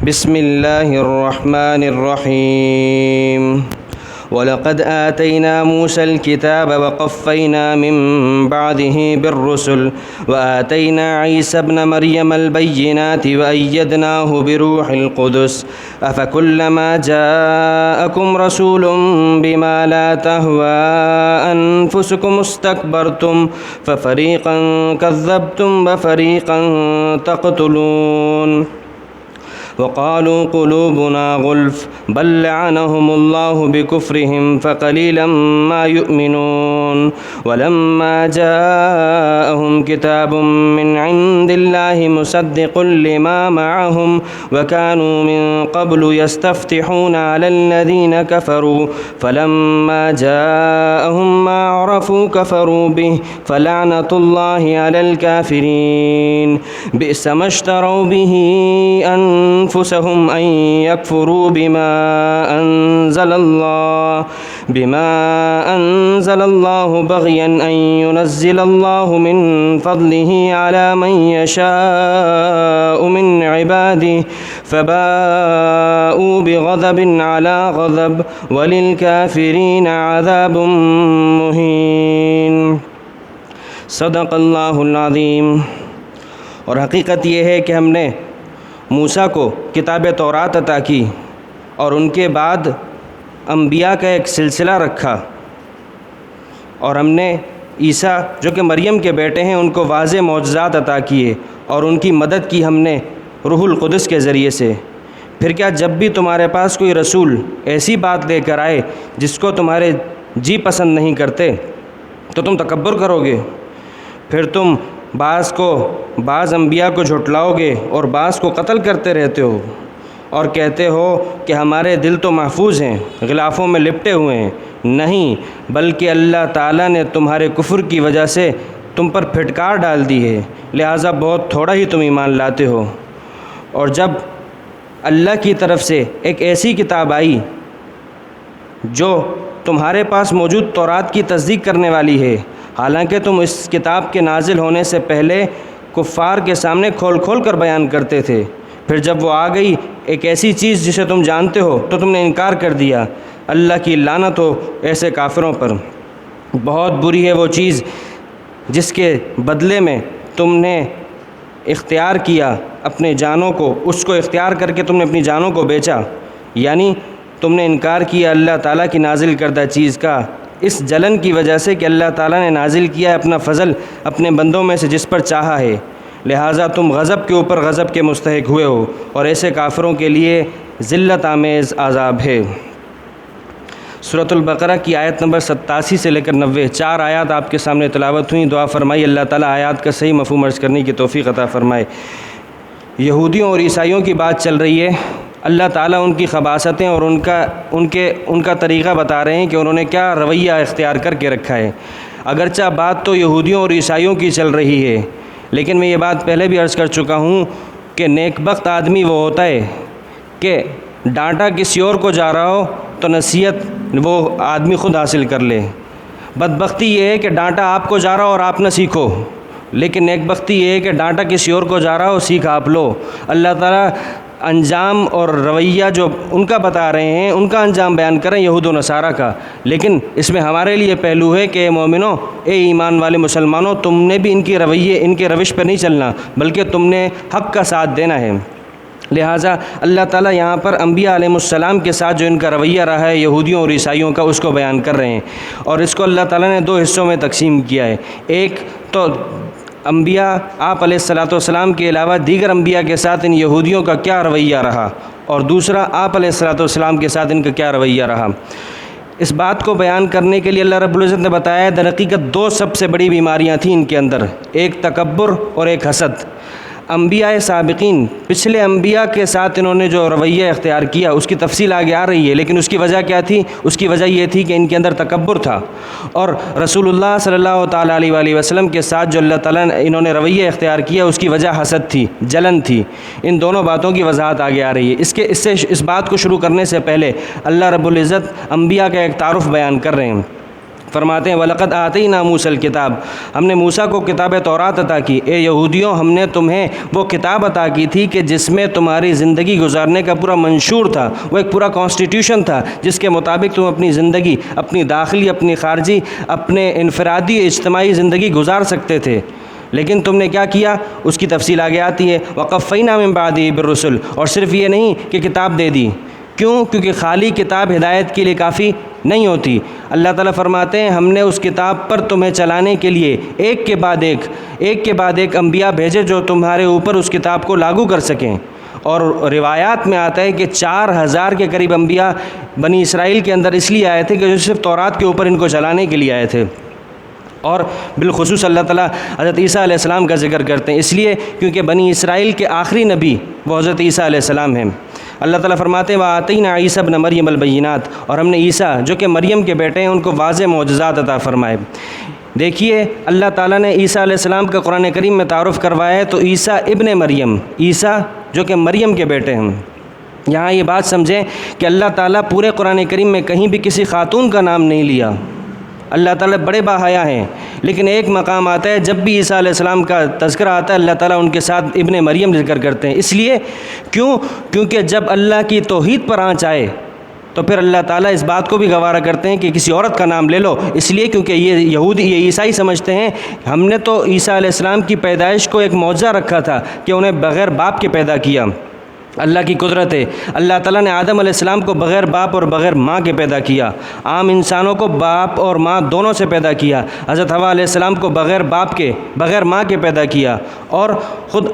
بسم اللہ الرحمن الرحیم وَلَقَدْ آتَيْنَا مُوسَى الْكِتَابَ وَقَفَّيْنَا مِن بَعْدِهِ بِالرُّسُلِ وَآتَيْنَا عِيسَى ابْنَ مَرْيَمَ الْبَيِّنَاتِ وَأَيَّدْنَاهُ بِرُوحِ الْقُدُسِ أَفَكُلَّمَا جَاءَكُمْ رَسُولٌ بِمَا لَا تَهْوَىٰ أَنفُسُكُمُ اسْتَكْبَرْتُمْ فَفَرِيقًا كَذَّبْتُمْ وَفَرِيقًا تَقْتُلُونَ وقالوا قلوبنا غلف بل لعنهم الله بكفرهم فقليلا ما يؤمنون ولما جاءهم كتاب من عند الله مصدق لما معهم وكانوا من قبل يستفتحون على الذين كفروا فلما جاءهم ما عرفوا كفروا به فلعنة الله على الكافرين بئس ما اشتروا به أنفسهم أن يكفروا بما أنزل الله بغيا أن ينزل الله من فضله على من يشاء من عباده فباءوا بغضب على غضب وللكافرين عذاب مهين صدق اللہ العظیم۔ اور حقیقت یہ ہے کہ ہم نے موسیٰ کو کتاب تورات عطا کی اور ان کے بعد انبیاء کا ایک سلسلہ رکھا، اور ہم نے عیسیٰ جو کہ مریم کے بیٹے ہیں ان کو واضح معجزات عطا کیے اور ان کی مدد کی ہم نے روح القدس کے ذریعے سے۔ پھر کیا جب بھی تمہارے پاس کوئی رسول ایسی بات لے کر آئے جس کو تمہارے جی پسند نہیں کرتے تو تم تکبر کرو گے؟ پھر تم بعض انبیاء کو جھٹلاؤ گے اور بعض کو قتل کرتے رہتے ہو اور کہتے ہو کہ ہمارے دل تو محفوظ ہیں، غلافوں میں لپٹے ہوئے ہیں۔ نہیں، بلکہ اللہ تعالیٰ نے تمہارے کفر کی وجہ سے تم پر پھٹکار ڈال دی ہے، لہٰذا بہت تھوڑا ہی تم ایمان لاتے ہو۔ اور جب اللہ کی طرف سے ایک ایسی کتاب آئی جو تمہارے پاس موجود تورات کی تصدیق کرنے والی ہے، حالانکہ تم اس کتاب کے نازل ہونے سے پہلے کفار کے سامنے کھول کھول کر بیان کرتے تھے، پھر جب وہ آ گئی ایک ایسی چیز جسے تم جانتے ہو تو تم نے انکار کر دیا۔ اللہ کی لعنت ہو ایسے کافروں پر۔ بہت بری ہے وہ چیز جس کے بدلے میں تم نے اختیار کیا اپنے جانوں کو، اس کو اختیار کر کے تم نے اپنی جانوں کو بیچا، یعنی تم نے انکار کیا اللہ تعالیٰ کی نازل کردہ چیز کا، اس جلن کی وجہ سے کہ اللہ تعالیٰ نے نازل کیا ہے اپنا فضل اپنے بندوں میں سے جس پر چاہا ہے، لہٰذا تم غضب کے اوپر غضب کے مستحق ہوئے ہو، اور ایسے کافروں کے لیے ذلت آمیز عذاب ہے۔ سورۃ البقرہ کی آیت نمبر 87 سے لے کر 90 4 آیات آپ کے سامنے تلاوت ہوئیں۔ دعا فرمائی اللہ تعالیٰ آیات کا صحیح مفہوم عرض کرنے کی توفیق عطا فرمائے۔ یہودیوں اور عیسائیوں کی بات چل رہی ہے، اللہ تعالیٰ ان کی خباثتیں اور ان کا طریقہ بتا رہے ہیں کہ انہوں نے کیا رویہ اختیار کر کے رکھا ہے۔ اگرچہ بات تو یہودیوں اور عیسائیوں کی چل رہی ہے، لیکن میں یہ بات پہلے بھی عرض کر چکا ہوں کہ نیک بخت آدمی وہ ہوتا ہے کہ ڈانٹا کسی اور کو جا رہا ہو تو نصیحت وہ آدمی خود حاصل کر لے۔ بدبختی یہ ہے کہ ڈانٹا آپ کو جا رہا ہو اور آپ نہ سیکھو، لیکن نیک بختی یہ ہے کہ ڈانٹا کسی اور کو جا رہا ہو، سیکھ آپ لو۔ اللہ تعالیٰ انجام اور رویہ جو ان کا بتا رہے ہیں ان کا انجام بیان کریں، یہود و نصارہ کا، لیکن اس میں ہمارے لیے پہلو ہے کہ اے مومنوں، اے ایمان والے مسلمانوں، تم نے بھی ان کے روش پہ نہیں چلنا، بلکہ تم نے حق کا ساتھ دینا ہے۔ لہٰذا اللہ تعالیٰ یہاں پر انبیاء علیہ السلام کے ساتھ جو ان کا رویہ رہا ہے یہودیوں اور عیسائیوں کا، اس کو بیان کر رہے ہیں، اور اس کو اللہ تعالیٰ نے 2 حصوں میں تقسیم کیا ہے۔ ایک تو انبیاء آپ علیہ السلام کے علاوہ دیگر انبیاء کے ساتھ ان یہودیوں کا کیا رویہ رہا، اور دوسرا آپ علیہ السلام کے ساتھ ان کا کیا رویہ رہا۔ اس بات کو بیان کرنے کے لیے اللہ رب العزت نے بتایا در حقیقت 2 سب سے بڑی بیماریاں تھیں ان کے اندر، ایک تکبر اور ایک حسد۔ انبیاء سابقین، پچھلے انبیاء کے ساتھ انہوں نے جو رویہ اختیار کیا اس کی تفصیل آگے آ رہی ہے، لیکن اس کی وجہ کیا تھی؟ اس کی وجہ یہ تھی کہ ان کے اندر تکبر تھا، اور رسول اللہ صلی اللہ تعالیٰ علیہ وآلہ وسلم کے ساتھ جو اللہ تعالیٰ نے انہوں نے رویہ اختیار کیا اس کی وجہ حسد تھی، جلن تھی۔ ان دونوں باتوں کی وضاحت آگے آ رہی ہے۔ اس بات کو شروع کرنے سے پہلے اللہ رب العزت انبیاء کا ایک تعارف بیان کر رہے ہیں۔ فرماتے ہیں وَلَقَدْ آتَيْنَا مُوسَى الْكِتاب، ہم نے موسیٰ کو کتاب تورات عطا کی۔ اے یہودیوں، ہم نے تمہیں وہ کتاب عطا کی تھی کہ جس میں تمہاری زندگی گزارنے کا پورا منشور تھا، وہ ایک پورا کانسٹیٹیوشن تھا جس کے مطابق تم اپنی زندگی، اپنی داخلی، اپنی خارجی، اپنے انفرادی اجتماعی زندگی گزار سکتے تھے۔ لیکن تم نے کیا کیا، اس کی تفصیل آگے آتی ہے۔ وَقَفَّيْنَا مِن بَعْدِهِ بِالرُّسُلِ، اور صرف یہ نہیں کہ کتاب دے دی، کیوں؟ کیونکہ خالی کتاب ہدایت کے لیے کافی نہیں ہوتی۔ اللہ تعالیٰ فرماتے ہیں ہم نے اس کتاب پر تمہیں چلانے کے لیے ایک کے بعد ایک انبیاء بھیجے جو تمہارے اوپر اس کتاب کو لاگو کر سکیں۔ اور روایات میں آتا ہے کہ 4000 کے قریب انبیاء بنی اسرائیل کے اندر اس لیے آئے تھے کہ جو صرف تورات کے اوپر ان کو چلانے کے لیے آئے تھے۔ اور بالخصوص اللہ تعالیٰ حضرت عیسیٰ علیہ السلام کا ذکر کرتے ہیں، اس لیے کیونکہ بنی اسرائیل کے آخری نبی وہ حضرت عیسیٰ علیہ السلام ہیں۔ اللہ تعالیٰ فرماتے ہیں وَآتَيْنَا عِيسَى ابْنَ مَرْيَمَ الْبَيِّنَاتِ، اور ہم نے عیسیٰ جو کہ مریم کے بیٹے ہیں ان کو واضح معجزات عطا فرمائے۔ دیکھیے اللہ تعالیٰ نے عیسیٰ علیہ السلام کا قرآن کریم میں تعارف کروایا ہے، تو عیسیٰ ابن مریم، عیسیٰ جو کہ مریم کے بیٹے ہیں۔ یہاں یہ بات سمجھیں کہ اللہ تعالیٰ پورے قرآن کریم میں کہیں بھی کسی خاتون کا نام نہیں لیا۔ اللہ تعالیٰ بڑے باحیا ہیں، لیکن ایک مقام آتا ہے جب بھی عیسیٰ علیہ السلام کا تذکرہ آتا ہے اللہ تعالیٰ ان کے ساتھ ابن مریم ذکر کرتے ہیں۔ اس لیے کیونکہ جب اللہ کی توحید پر آنچ آئے تو پھر اللہ تعالیٰ اس بات کو بھی گوارا کرتے ہیں کہ کسی عورت کا نام لے لو، اس لیے کیونکہ یہ عیسائی سمجھتے ہیں ہم نے تو عیسیٰ علیہ السلام کی پیدائش کو ایک معجزہ رکھا تھا کہ انہیں بغیر باپ کے پیدا کیا۔ اللہ کی قدرت ہے، اللہ تعالیٰ نے آدم علیہ السلام کو بغیر باپ اور بغیر ماں کے پیدا کیا، عام انسانوں کو باپ اور ماں دونوں سے پیدا کیا، حضرت حوا علیہ السلام کو بغیر باپ کے بغیر ماں کے پیدا کیا، اور خود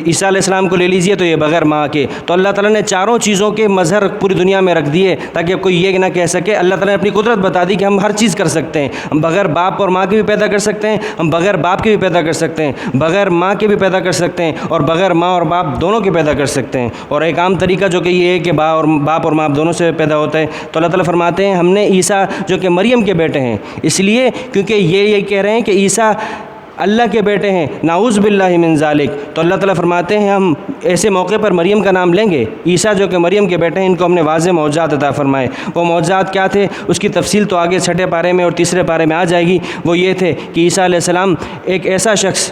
عیسیٰ علیہ السلام کو لے لیجئے تو یہ بغیر ماں کے۔ تو اللہ تعالیٰ نے چاروں چیزوں کے مظہر پوری دنیا میں رکھ دیے تاکہ کوئی یہ نہ کہہ سکے۔ اللہ تعالیٰ نے اپنی قدرت بتا دی کہ ہم ہر چیز کر سکتے ہیں، ہم بغیر باپ اور ماں کے بھی پیدا کر سکتے ہیں، ہم بغیر باپ کے بھی پیدا کر سکتے ہیں، بغیر ماں کے بھی پیدا کر سکتے ہیں، اور بغیر ماں اور باپ دونوں کے پیدا کر سکتے ہیں۔ اور ایک عام طریقہ جو کہ یہ ہے کہ باپ اور ماں دونوں سے پیدا ہوتا ہے۔ تو اللہ تعالیٰ فرماتے ہیں ہم نے عیسیٰ جو کہ مریم کے بیٹے ہیں، اس لیے کیونکہ یہ کہہ رہے ہیں کہ عیسیٰ اللہ کے بیٹے ہیں، نعوذ باللہ من ذالک، تو اللہ تعالیٰ فرماتے ہیں ہم ایسے موقع پر مریم کا نام لیں گے۔ عیسیٰ جو کہ مریم کے بیٹے ہیں ان کو ہم نے واضح معجزات عطا فرمائے۔ وہ معجزات کیا تھے اس کی تفصیل تو آگے 6 پارے میں اور 3 پارے میں آ جائے گی۔ وہ یہ تھے کہ عیسیٰ علیہ السلام ایک ایسا شخص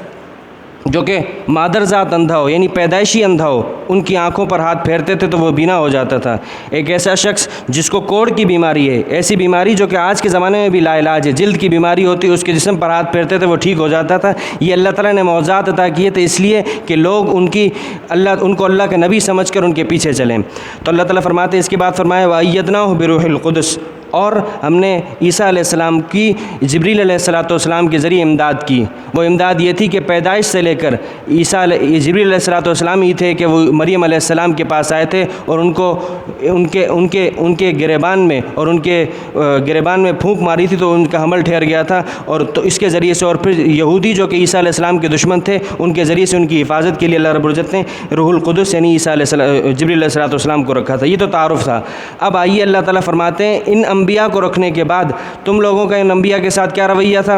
جو کہ مادرزاد اندھا ہو، یعنی پیدائشی اندھا ہو، ان کی آنکھوں پر ہاتھ پھیرتے تھے تو وہ بینا ہو جاتا تھا۔ ایک ایسا شخص جس کو کوڑ کی بیماری ہے، ایسی بیماری جو کہ آج کے زمانے میں بھی لا علاج ہے، جلد کی بیماری ہوتی ہے، اس کے جسم پر ہاتھ پھیرتے تھے وہ ٹھیک ہو جاتا تھا۔ یہ اللہ تعالیٰ نے معجزات عطا کیے تھے اس لیے کہ لوگ ان کو اللہ کے نبی سمجھ کر ان کے پیچھے چلیں۔ تو اللہ تعالیٰ فرماتے ہیں اس کے بعد فرمایا وَأَيَّدْنَاهُ بِرُوحِ الْقُدُسِ، اور ہم نے عیسیٰ علیہ السلام کی جبریل علیہ السلام کے ذریعے امداد کی۔ وہ امداد یہ تھی کہ پیدائش سے لے کر جبریل علیہ السلام ہی تھے کہ وہ مریم علیہ السلام کے پاس آئے تھے اور ان کے گریبان میں پھونک ماری تھی تو ان کا حمل ٹھہر گیا تھا، اور تو اس کے ذریعے سے اور پھر یہودی جو کہ عیسیٰ علیہ السلام کے دشمن تھے ان کے ذریعے سے ان کی حفاظت کے لیے اللہ رب العزت نے روح القدس یعنی جبریل علیہ السلام کو رکھا تھا۔ یہ تو تعارف تھا۔ اب آئیے اللہ تعالیٰ فرماتے ہیں ان انبیاء کو رکھنے کے بعد تم لوگوں کا ان انبیاء کے ساتھ کیا رویہ تھا؟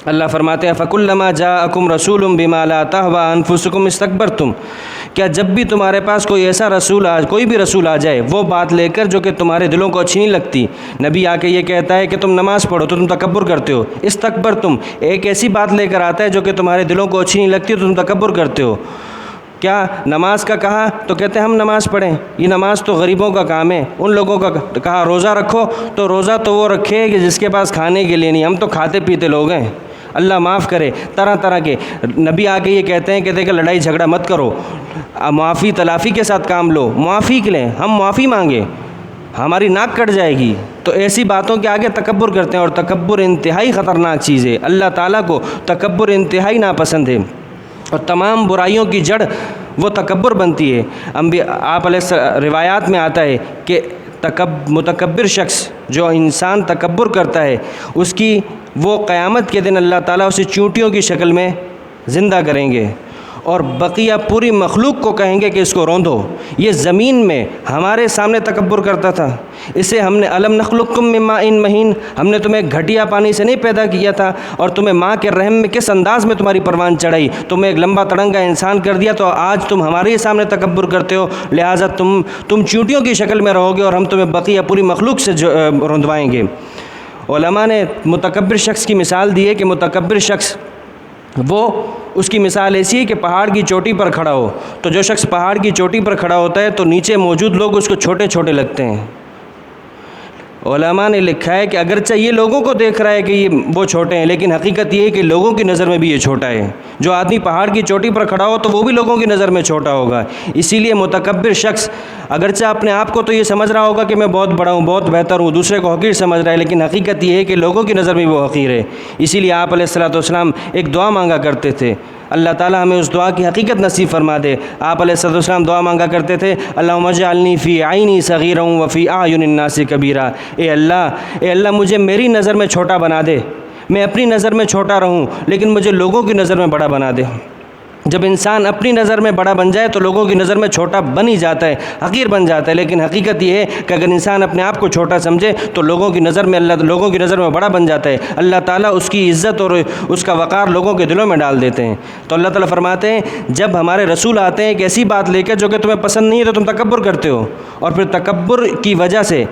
اللہ فرماتے ہیں فَكُلَّمَا جَاءَكُمْ رَسُولٌ بِمَا لَا تَهْوَىٰ أَنفُسُكُمْ اسْتَكْبَرْتُمْ، کیا جب بھی تمہارے پاس کوئی بھی رسول آ جائے وہ بات لے کر جو کہ تمہارے دلوں کو اچھی نہیں لگتی، نبی آ کے یہ کہتا ہے کہ تم نماز پڑھو تو تم تکبر کرتے ہو، استکبرتم، ایک ایسی بات لے کر آتا ہے جو کہ تمہارے دلوں کو اچھی نہیں لگتی تو تم تکبر کرتے ہو۔ کیا نماز کا کہا تو کہتے ہیں ہم نماز پڑھیں، یہ نماز تو غریبوں کا کام ہے، ان لوگوں کا کہا روزہ رکھو تو روزہ تو وہ رکھے کہ جس کے پاس کھانے کے لیے نہیں، ہم تو کھاتے پیتے لوگ ہیں، اللہ معاف کرے۔ طرح کے نبی آ کے یہ کہتے ہیں کہ دیکھیں لڑائی جھگڑا مت کرو، معافی تلافی کے ساتھ کام لو، معافی کے لیں، ہم معافی مانگیں، ہماری ناک کٹ جائے گی۔ تو ایسی باتوں کے آگے تکبر کرتے ہیں، اور تکبر انتہائی خطرناک چیز ہے، اللہ تعالیٰ کو تکبر انتہائی ناپسند ہے، اور تمام برائیوں کی جڑ وہ تکبر بنتی ہے۔ آپ علیہ روایات میں آتا ہے کہ متکبر شخص جو انسان تکبر کرتا ہے اس کی وہ قیامت کے دن اللہ تعالیٰ اسے چونٹیوں کی شکل میں زندہ کریں گے، اور بقیہ پوری مخلوق کو کہیں گے کہ اس کو روندو۔ یہ زمین میں ہمارے سامنے تکبر کرتا تھا، اسے ہم نے الم نخلقکم من ماء مہین، ہم نے تمہیں گھٹیا پانی سے نہیں پیدا کیا تھا اور تمہیں ماں کے رحم میں کس انداز میں تمہاری پروان چڑھائی، تمہیں ایک لمبا تڑنگا انسان کر دیا، تو آج تم ہمارے ہی سامنے تکبر کرتے ہو، لہٰذا تم چیونٹیوں کی شکل میں رہو گے اور ہم تمہیں بقیہ پوری مخلوق سے روندوائیں گے۔ علماء نے متکبر شخص کی مثال دی ہے کہ متکبر شخص وہ اس کی مثال ایسی ہے کہ پہاڑ کی چوٹی پر کھڑا ہو، تو جو شخص پہاڑ کی چوٹی پر کھڑا ہوتا ہے تو نیچے موجود لوگ اس کو چھوٹے چھوٹے لگتے ہیں۔ علماء نے لکھا ہے کہ اگرچہ یہ لوگوں کو دیکھ رہا ہے کہ وہ چھوٹے ہیں، لیکن حقیقت یہ ہے کہ لوگوں کی نظر میں بھی یہ چھوٹا ہے۔ جو آدمی پہاڑ کی چوٹی پر کھڑا ہو تو وہ بھی لوگوں کی نظر میں چھوٹا ہوگا۔ اسی لیے متکبر شخص اگرچہ اپنے آپ کو تو یہ سمجھ رہا ہوگا کہ میں بہت بڑا ہوں، بہت بہتر ہوں، دوسرے کو حقیر سمجھ رہا ہے، لیکن حقیقت یہ ہے کہ لوگوں کی نظر میں وہ حقیر ہے۔ اسی لیے آپ علیہ الصلوۃ والسلام ایک دعا مانگا کرتے تھے، اللہ تعالیٰ ہمیں اس دعا کی حقیقت نصیب فرما دے۔ آپ علیہ الصلوۃ والسلام دعا مانگا کرتے تھے، اللہم اجعلنی فی عینی صغیرا وفی اعین الناس کبیرا، اے اللہ مجھے میری نظر میں چھوٹا بنا دے، میں اپنی نظر میں چھوٹا رہوں لیکن مجھے لوگوں کی نظر میں بڑا بنا دے۔ جب انسان اپنی نظر میں بڑا بن جائے تو لوگوں کی نظر میں چھوٹا بن ہی جاتا ہے، حقیر بن جاتا ہے، لیکن حقیقت یہ ہے کہ اگر انسان اپنے آپ کو چھوٹا سمجھے تو لوگوں کی نظر میں بڑا بن جاتا ہے۔ اللہ تعالیٰ اس کی عزت اور اس کا وقار لوگوں کے دلوں میں ڈال دیتے ہیں۔ تو اللہ تعالیٰ فرماتے ہیں جب ہمارے رسول آتے ہیں ایک ایسی بات لے کے جو کہ تمہیں پسند نہیں ہے تو تم تکبر کرتے ہو، اور پھر تکبر کی وجہ سے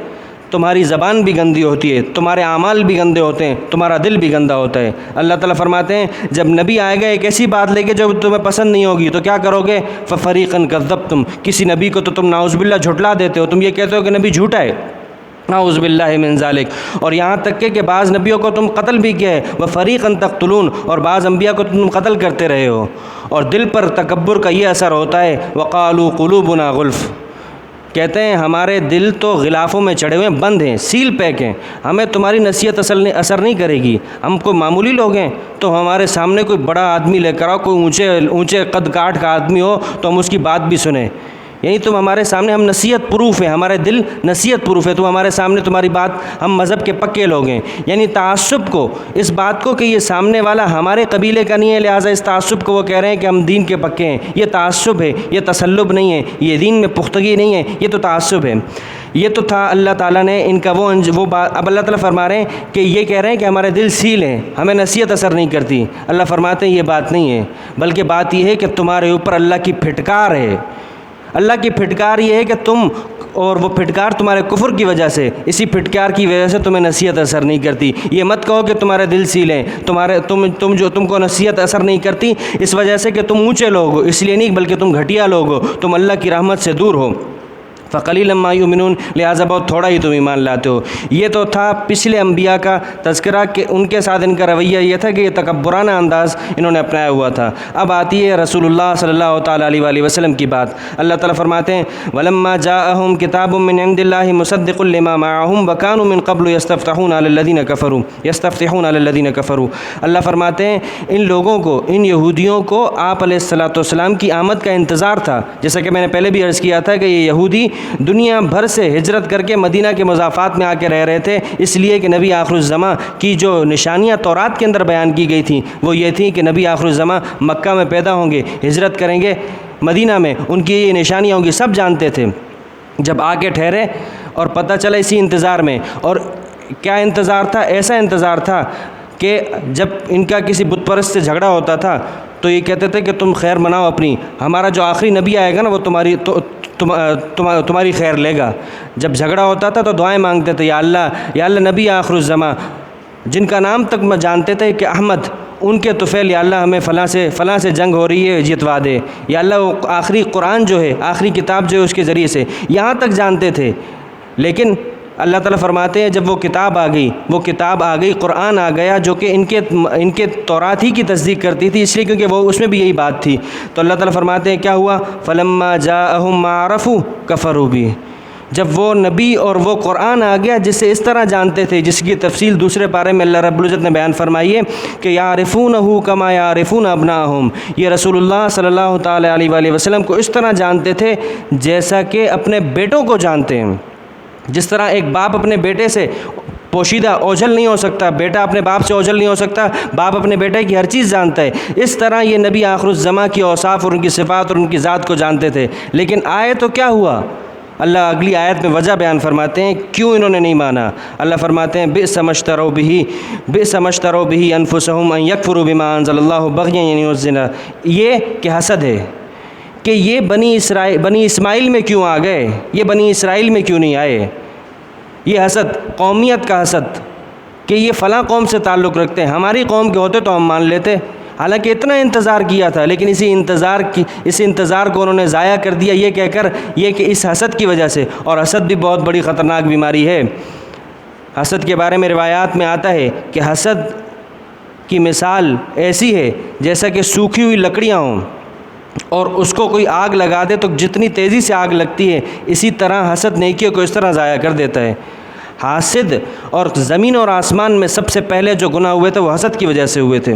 تمہاری زبان بھی گندی ہوتی ہے، تمہارے اعمال بھی گندے ہوتے ہیں، تمہارا دل بھی گندا ہوتا ہے۔ اللہ تعالیٰ فرماتے ہیں جب نبی آئے گا ایک ایسی بات لے کے جو تمہیں پسند نہیں ہوگی تو کیا کرو گے؟ فَفَرِيقًا كَذَّبْتُمْ، کسی نبی کو تو تم نعوذ باللہ جھٹلا دیتے ہو، تم یہ کہتے ہو کہ نبی جھوٹا ہے، نعوذ باللہ من ذالک، اور یہاں تک کہ بعض نبیوں کو تم قتل بھی کیا ہے، وَفَرِيقًا تَقْتُلُونَ، اور بعض انبیاء کو تم قتل کرتے رہے ہو۔ اور دل پر تکبر کا یہ اثر ہوتا ہے، وَقَالُوا قُلُوبُنَا غُلْفٌ، کہتے ہیں ہمارے دل تو غلافوں میں چڑھے ہوئے بند ہیں، سیل پیک ہیں، ہمیں تمہاری نصیحت اثر نہیں کرے گی، ہم کوئی معمولی لوگ ہیں تو ہمارے سامنے کوئی بڑا آدمی لے کر آؤ، کوئی اونچے قد کاٹ کا آدمی ہو تو ہم اس کی بات بھی سنیں، یعنی تم ہمارے سامنے، ہم نصیحت پروف ہیں، ہمارے دل نصیحت پروف ہے، تم ہمارے سامنے تمہاری بات، ہم مذہب کے پکے لوگ ہیں۔ یعنی تعصب کو، اس بات کو کہ یہ سامنے والا ہمارے قبیلے کا نہیں ہے لہٰذا اس تعصب کو وہ کہہ رہے ہیں کہ ہم دین کے پکے ہیں، یہ تعصب ہے، یہ تسلب نہیں ہے، یہ دین میں پختگی نہیں ہے، یہ تو تعصب ہے۔ یہ تو تھا اللہ تعالیٰ نے ان کا وہ بات، اب اللہ تعالیٰ فرما رہے ہیں کہ یہ کہہ رہے ہیں کہ ہمارے دل سیل ہیں، ہمیں نصیحت اثر نہیں کرتی۔ اللہ فرماتے ہیں یہ بات نہیں ہے، بلکہ بات یہ ہے کہ تمہارے اوپر اللہ کی پھٹکار ہے۔ اللہ کی پھٹکار یہ ہے کہ تم، اور وہ پھٹکار تمہارے کفر کی وجہ سے، اسی پھٹکار کی وجہ سے تمہیں نصیحت اثر نہیں کرتی۔ یہ مت کہو کہ تمہارے دل سیل ہیں، تم کو نصیحت اثر نہیں کرتی اس وجہ سے کہ تم اونچے لوگ ہو، اس لیے نہیں بلکہ تم گھٹیا لوگ ہو، تم اللہ کی رحمت سے دور ہو۔ فَقَلِيلًا مَا يُؤْمِنُونَ، لہٰذا بہت تھوڑا ہی تم ایمان لاتے ہو۔ یہ تو تھا پچھلے انبیاء کا تذکرہ کہ ان کے ساتھ ان کا رویہ یہ تھا کہ یہ تکبرانہ انداز انہوں نے اپنایا ہوا تھا۔ اب آتی ہے رسول اللہ صلی اللہ تعالیٰ علیہ وآلہ وسلم کی بات۔ اللہ تعالیٰ فرماتے ہیں وَلَمَّا جَاءَهُمْ كِتَابٌ مِّنْ عِندِ اللَّهِ مُصَدِّقٌ لِّمَا مَعَهُمْ وَكَانُوا مِن قَبْلُ يَسْتَفْتِحُونَ عَلَى الَّذِينَ كَفَرُوا، اللہ فرماتے ہیں ان لوگوں کو، ان یہودیوں کو آپ علیہ الصلوۃ والسلام کی آمد کا انتظار تھا، جیسا کہ میں نے پہلے بھی عرض کیا تھا کہ یہ یہودی دنیا بھر سے ہجرت کر کے مدینہ کے مضافات میں آ کے رہ رہے تھے، اس لیے کہ نبی آخر الزماں کی جو نشانیاں تورات کے اندر بیان کی گئی تھیں وہ یہ تھیں کہ نبی آخر الزماں مکہ میں پیدا ہوں گے، ہجرت کریں گے مدینہ میں، ان کی یہ نشانیاں ہوں گی، سب جانتے تھے۔ جب آ کے ٹھہرے اور پتہ چلا اسی انتظار میں، اور کیا انتظار تھا؟ ایسا انتظار تھا کہ جب ان کا کسی بت پرست سے جھگڑا ہوتا تھا تو یہ کہتے تھے کہ تم خیر مناؤ اپنی، ہمارا جو آخری نبی آئے گا نا وہ تمہاری خیر لے گا۔ جب جھگڑا ہوتا تھا تو دعائیں مانگتے تھے، یا اللہ نبی آخر الزماں جن کا نام تک میں جانتے تھے کہ احمد، ان کے طفیل یا اللہ ہمیں فلاں سے جنگ ہو رہی ہے جتوا دے، یا اللہ وہ آخری قرآن جو ہے، آخری کتاب جو ہے اس کے ذریعے سے، یہاں تک جانتے تھے۔ لیکن اللہ تعالیٰ فرماتے ہیں جب وہ کتاب آ گئی، قرآن آ گیا جو کہ ان کے تورات ہی کی تصدیق کرتی تھی، اس لیے کیونکہ وہ اس میں بھی یہی بات تھی، تو اللہ تعالیٰ فرماتے ہیں کیا ہوا؟ فَلَمَّا جَاءَهُم مَّا عَرَفُوا كَفَرُوا بِهِ، جب وہ نبی اور وہ قرآن آ گیا جسے اس طرح جانتے تھے، جس کی تفصیل دوسرے پارے میں اللہ رب العزت نے بیان فرمائی ہے کہ یعرفونہ کما یعرفون ابناءہم، یہ رسول اللہ صلی اللہ تعالیٰ علیہ وآلہ وسلم کو اس طرح جانتے تھے جیسا کہ اپنے بیٹوں کو جانتے ہیں، جس طرح ایک باپ اپنے بیٹے سے پوشیدہ اوجھل نہیں ہو سکتا، بیٹا اپنے باپ سے اوجھل نہیں ہو سکتا، باپ اپنے بیٹے کی ہر چیز جانتا ہے۔ اس طرح یہ نبی آخر الزماں کی اوصاف اور ان کی صفات اور ان کی ذات کو جانتے تھے۔ لیکن آئے تو کیا ہوا؟ اللہ اگلی آیت میں وجہ بیان فرماتے ہیں کیوں انہوں نے نہیں مانا۔ اللہ فرماتے ہیں بئس ما اشتروا به انفسهم ان يكفروا بما انزل الله بغيا یعنی الزنا، یہ کہ حسد ہے کہ یہ بنی اسماعیل میں کیوں آ گئے، یہ بنی اسرائیل میں کیوں نہیں آئے۔ یہ حسد، قومیت کا حسد کہ یہ فلاں قوم سے تعلق رکھتے ہیں، ہماری قوم کے ہوتے تو ہم مان لیتے، حالانکہ اتنا انتظار کیا تھا، لیکن اسی انتظار کو انہوں نے ضائع کر دیا یہ کہہ کر یہ کہ اس حسد کی وجہ سے۔ اور حسد بھی بہت بڑی خطرناک بیماری ہے۔ حسد کے بارے میں روایات میں آتا ہے کہ حسد کی مثال ایسی ہے جیسا کہ سوکھی ہوئی لکڑیاں ہوں اور اس کو کوئی آگ لگا دے تو جتنی تیزی سے آگ لگتی ہے، اسی طرح حسد نیکیوں کو اس طرح ضائع کر دیتا ہے۔ حاسد اور زمین اور آسمان میں سب سے پہلے جو گناہ ہوئے تھے وہ حسد کی وجہ سے ہوئے تھے۔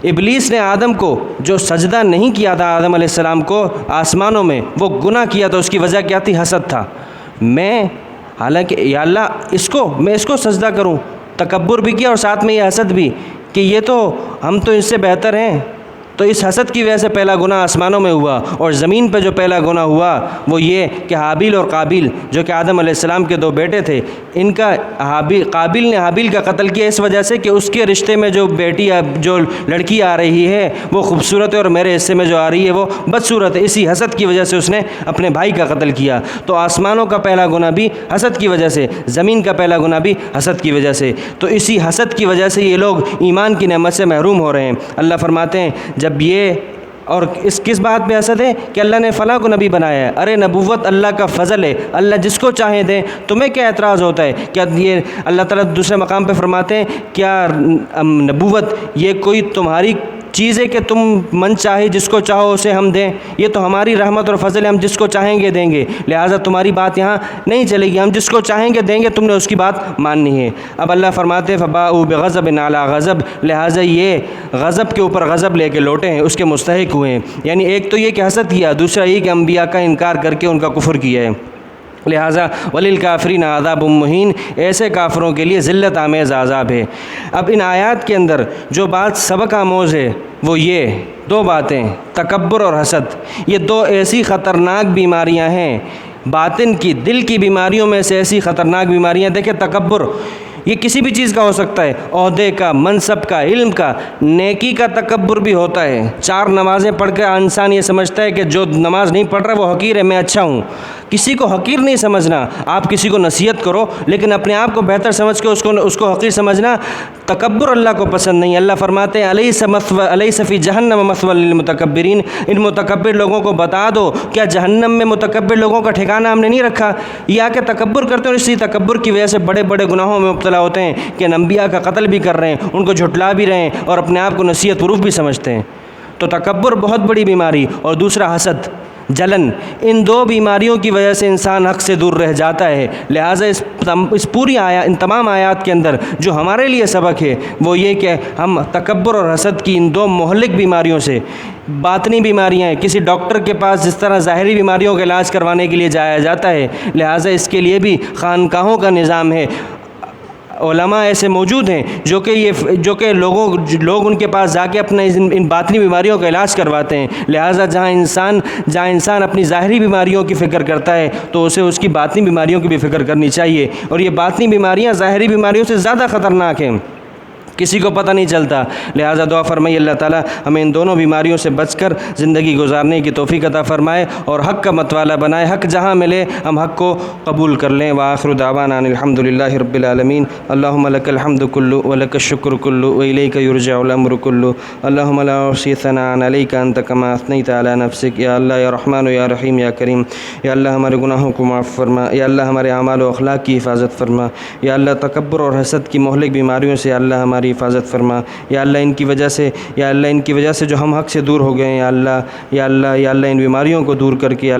ابلیس نے آدم کو جو سجدہ نہیں کیا تھا، آدم علیہ السلام کو آسمانوں میں، وہ گناہ کیا تھا، اس کی وجہ کیا تھی؟ حسد تھا۔ حالانکہ یا اللہ میں اس کو سجدہ کروں، تکبر بھی کیا اور ساتھ میں یہ حسد بھی کہ یہ تو ہم تو اس سے بہتر ہیں۔ تو اس حسد کی وجہ سے پہلا گناہ آسمانوں میں ہوا، اور زمین پہ جو پہلا گناہ ہوا وہ یہ کہ حابیل اور قابیل جو کہ آدم علیہ السلام کے دو بیٹے تھے، ان کا قابیل نے حابیل کا قتل کیا اس وجہ سے کہ اس کے رشتے میں جو لڑکی آ رہی ہے وہ خوبصورت ہے اور میرے حصے میں جو آ رہی ہے وہ بدصورت ہے۔ اسی حسد کی وجہ سے اس نے اپنے بھائی کا قتل کیا۔ تو آسمانوں کا پہلا گناہ بھی حسد کی وجہ سے، زمین کا پہلا گناہ بھی حسد کی وجہ سے۔ تو اسی حسد کی وجہ سے یہ لوگ ایمان کی نعمت سے محروم ہو رہے ہیں۔ اللہ فرماتے ہیں جب یہ اور کس بات پہ حسد ہے کہ اللہ نے فلاں کو نبی بنایا ہے، ارے نبوت اللہ کا فضل ہے، اللہ جس کو چاہے دے، تمہیں کیا اعتراض ہوتا ہے؟ کیا یہ اللہ تعالیٰ دوسرے مقام پہ فرماتے ہیں کیا نبوت یہ کوئی تمہاری چیز ہے کہ تم من چاہے جس کو چاہو اسے ہم دیں؟ یہ تو ہماری رحمت اور فضل ہے، ہم جس کو چاہیں گے دیں گے، لہٰذا تمہاری بات یہاں نہیں چلے گی، ہم جس کو چاہیں گے دیں گے، تم نے اس کی بات ماننی ہے۔ اب اللہ فرماتے ہیں فباءوا بغضب علی غضب، لہٰذا یہ غضب کے اوپر غضب لے کے لوٹے ہیں، اس کے مستحق ہوئے ہیں۔ یعنی ایک تو یہ کہ حسد کیا، دوسرا یہ کہ انبیاء کا انکار کر کے ان کا کفر کیا ہے۔ لہٰذا وللکافرین عذاب مہین، ایسے کافروں کے لیے ذلت آمیز عذاب ہے۔ اب ان آیات کے اندر جو بات سبق آموز ہے وہ یہ دو باتیں، تکبر اور حسد، یہ دو ایسی خطرناک بیماریاں ہیں، باطن کی، دل کی بیماریوں میں سے ایسی خطرناک بیماریاں۔ دیکھیں تکبر یہ کسی بھی چیز کا ہو سکتا ہے، عہدے کا، منصب کا، علم کا، نیکی کا تکبر بھی ہوتا ہے۔ 4 نمازیں پڑھ کے انسان یہ سمجھتا ہے کہ جو نماز نہیں پڑھ رہا وہ حقیر ہے، میں اچھا ہوں۔ کسی کو حقیر نہیں سمجھنا، آپ کسی کو نصیحت کرو لیکن اپنے آپ کو بہتر سمجھ کے اس کو حقیر سمجھنا تکبر اللہ کو پسند نہیں۔ اللہ فرماتے ہیں الیس فی جہنم مثوی للمتکبرین، ان متکبر لوگوں کو بتا دو کیا جہنم میں متکبر لوگوں کا ٹھکانہ ہم نے نہیں رکھا؟ یہ آ کے تکبر کرتے ہیں اور اسی تکبر کی وجہ سے بڑے بڑے گناہوں میں مبتلا ہوتے ہیں کہ انبیاء کا قتل بھی کر رہے ہیں، ان کو جھٹلا بھی رہے ہیں اور اپنے آپ کو نصیحت پروف بھی سمجھتے ہیں۔ تو تکبر بہت بڑی بیماری، اور دوسرا حسد، جلن، ان دو بیماریوں کی وجہ سے انسان حق سے دور رہ جاتا ہے۔ لہٰذا اس پوری ان تمام آیات کے اندر جو ہمارے لیے سبق ہے وہ یہ کہ ہم تکبر اور حسد کی ان دو مہلک بیماریوں سے، باطنی بیماریاں ہیں، کسی ڈاکٹر کے پاس جس طرح ظاہری بیماریوں کا علاج کروانے کے لیے جایا جاتا ہے، لہٰذا اس کے لیے بھی خانقاہوں کا نظام ہے۔ علماء ایسے موجود ہیں جو کہ لوگ ان کے پاس جا کے اپنے ان باطنی بیماریوں کا علاج کرواتے ہیں۔ لہٰذا جہاں انسان اپنی ظاہری بیماریوں کی فکر کرتا ہے تو اسے اس کی باطنی بیماریوں کی بھی فکر کرنی چاہیے، اور یہ باطنی بیماریاں ظاہری بیماریوں سے زیادہ خطرناک ہیں، کسی کو پتہ نہیں چلتا۔ لہٰذا دعا فرمائیے اللہ تعالیٰ ہمیں ان دونوں بیماریوں سے بچ کر زندگی گزارنے کی توفیق عطا فرمائے اور حق کا متوالا بنائے، حق جہاں ملے ہم حق کو قبول کر لیں۔ وآخر دعوانا ان الحمد للہ رب العالمین۔ اللہم لک الحمد کلہ ولک الشکر کلہ والیک یرجع الامر کلہ، اللہم لا احصی ثناء علیک انت کما اثنیت علی نفسک۔ یا اللہ یا رحمن یا رحیم یا کریم، یا اللہ ہمارے گناہوں کو معاف فرما، یا اللہ ہمارے اعمال و اخلاق کی حفاظت فرما، یا اللہ تکبر اور حسد کی مہلک بیماریوں سے اللہ ہماری حفاظت فرما، یا اللہ ان کی وجہ سے جو ہم حق سے دور ہو گئے ہیں، یا اللہ ان بیماریوں کو دور کر کے